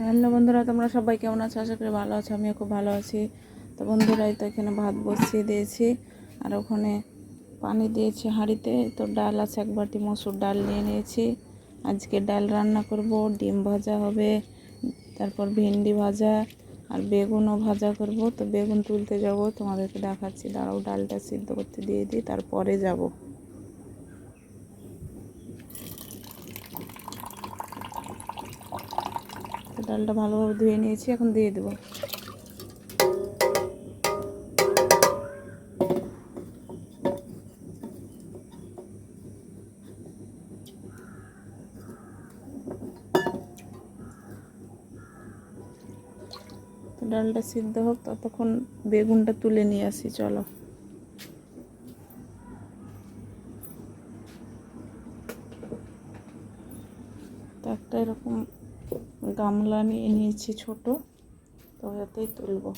Hello বন্ধুরা, তোমরা সবাই কেমন আছো? আশা করি ভালো আছো। আমিও খুব ভালো আছি। তো বন্ধুরা, এই তো এখানে ভাত বসিয়ে দিয়েছি আর ওখানে পানি দিয়েছি হাঁড়িতে। তো ডাল আছে, এক বাটি মসুর ডাল নিয়ে নিয়েছি। আজকে ডাল রান্না করব, ডিম ভাজা হবে, তারপর ভেন্ডি ভাজা আর বেগুনও ভাজা করব। তো বেগুন তুলতে যাব, তোমাদেরকে দেখাচ্ছি। দাঁড়াও, ডালটা সিদ্ধ করতে দিয়ে দিই, তারপরে যাব। তো ডালটা ভালোভাবে ধুয়ে নিয়েছি, এখন দিয়ে দেবো। তো ডালটা সিদ্ধ হোক, ততক্ষণ বেগুনটা তুলে নিয়ে আসি, চলো। তো একটা এরকম গামলা নিয়ে নিয়েছি ছোট, তো এতেই তুলবো।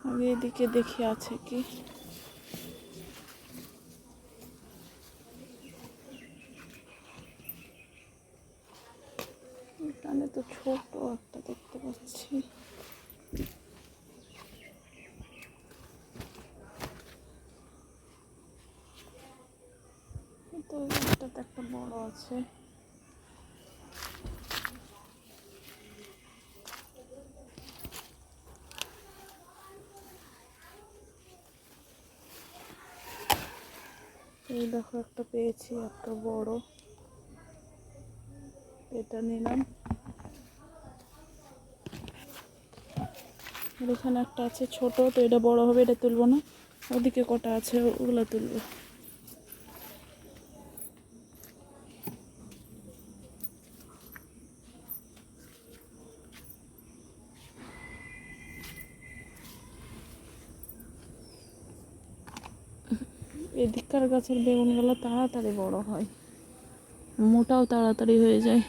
আমি এদিকে দেখি আছে কি। এখানে তো ছোট একটা দেখতে পাচ্ছি। তো এটাতে একটা বড় আছে। এই দেখো, একটা পেয়েছি, একটা বড়, এটা নিলাম। আর এখানে একটা আছে ছোট, তো এটা বড় হবে, এটা তুলবো না। ওদিকে কটা আছে, ওগুলো তুলবো। এদিককার গাছের বেগুনগুলো তাড়াতাড়ি বড় হয়, মোটাও তাড়াতাড়ি হয়ে যায়।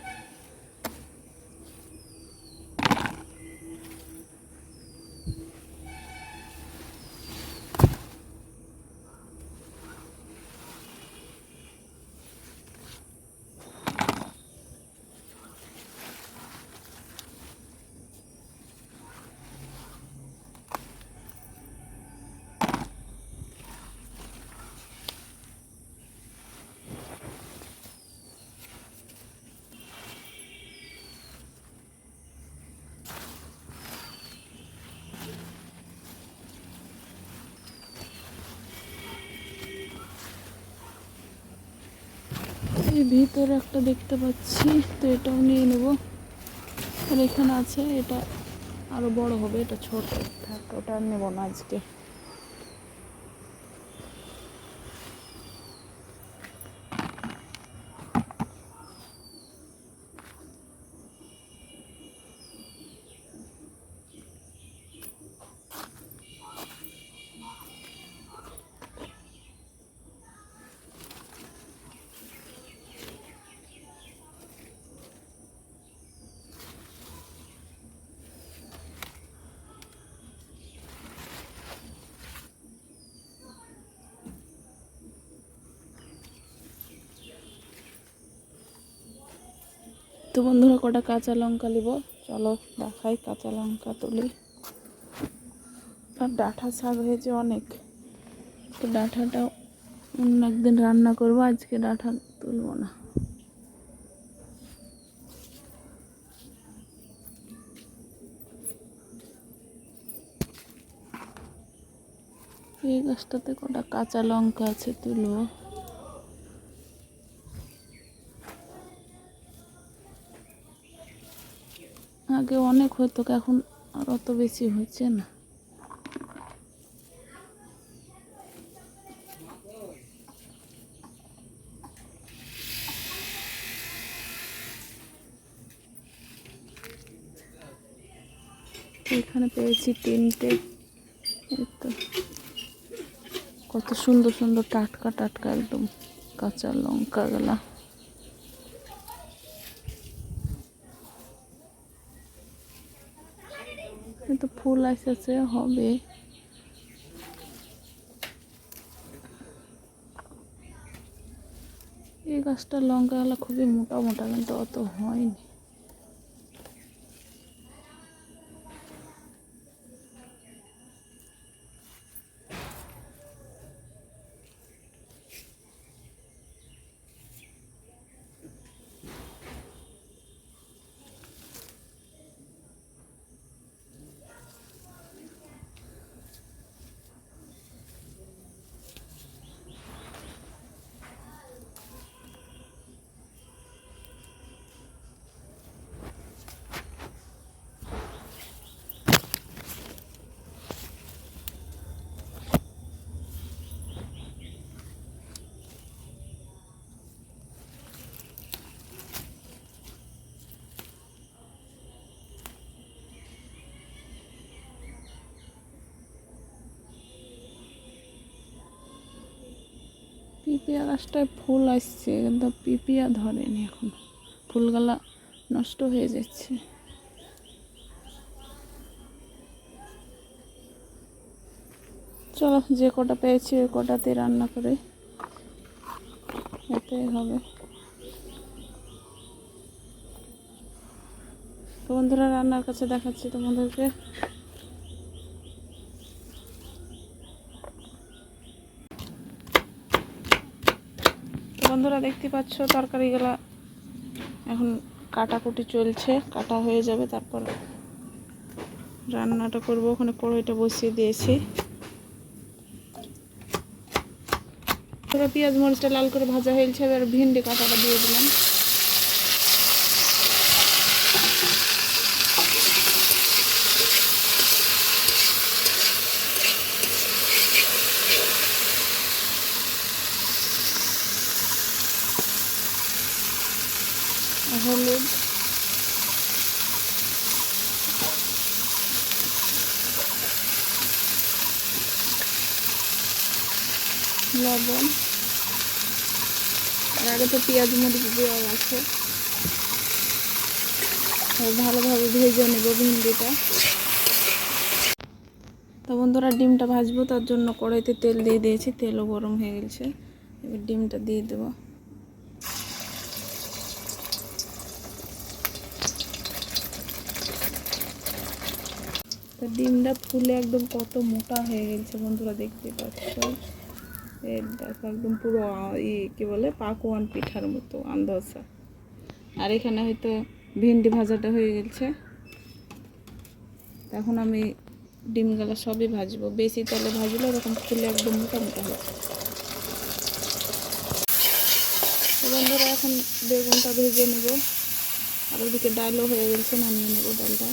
এই ভিতরে একটা দেখতে পাচ্ছি, তো এটাও নিয়ে নেব। আর এখানে আছে, এটা আরো বড় হবে, এটা ছোট থাক, ওটা নেব না আজকে। তো বন্ধুরা, কটা কাঁচা লঙ্কা নিব, চলো দেখাই। কাঁচা লঙ্কা তুলি। আর ডাঁটা শাক হয়েছে অনেক, তো ডাঁটাটা অন্য একদিন রান্না করবো, আজকে ডাঁটা তুলবো না। এই গাছটাতে কটা কাঁচা লঙ্কা আছে, তুলবো। আগে অনেক হতো, এখন আর অত বেশি হচ্ছে না। এখানে পেয়েছি তিনটে। এই তো কত সুন্দর সুন্দর টাটকা টাটকা একদম কাঁচা লঙ্কা গুলা। এই তো ফুল আসছে, হবে। এই গাছটা লঙ্কা গালা খুবই মোটা মোটা, কিন্তু অত হয়নি। পিপিয়া গাছটায় ফুল আসছে, কিন্তু পিপিয়া ধরেনি এখন, ফুলগুলা নষ্ট হয়ে যাচ্ছে। চলো, যে কটা পেয়েছি ওই কটাতে রান্না করে এতেই হবে। তো বন্ধুরা, রান্নার কাছে দেখাচ্ছি তোমাদেরকে। বন্ধুরা, দেখতে পাচ্ছ তরকারিগুলা এখন কাটাকুটি চলছে, কাটা হয়ে যাবে, তারপর রান্নাটা করব। ওখানে কড়াইটা বসিয়ে দিয়েছি। পেঁয়াজ মরিচটা লাল করে ভাজা হয়েছে, এবার ভিন্ডি কাটাটা দিয়ে দিলাম। হলুদ, লবণ, আর আগে তো পেঁয়াজ মরিচ দেওয়া আছে। ভালোভাবে ভেজে নেব ভিন্ডিটা। তো বন্ধুরা, ডিমটা ভাজবো, তার জন্য কড়াইতে তেল দিয়ে দিয়েছি, তেলও গরম হয়ে গেছে। এবার ডিমটা দিয়ে দেবো। তো ডিমটা ফুলে একদম কত মোটা হয়ে গেছে বন্ধুরা, দেখতে পাচ্ছ। এর দেখো একদম পুরো কি বলে, পাকোয়ান পিঠার মতো আন্দাজা। আর এখানে হয়তো ভিন্ডি ভাজাটা হয়ে গেছে। এখন আমি ডিমগুলো সবই ভাজবো, বেশি তেলে ভাজলে এরকম ফুলে একদম মোটা মোটা হচ্ছে। তো বন্ধুরা, এখন বেগুনটা ভেজে নেব। আর ওদিকে ডালও হয়ে গেছে, নামিয়ে নেবো ডালটা।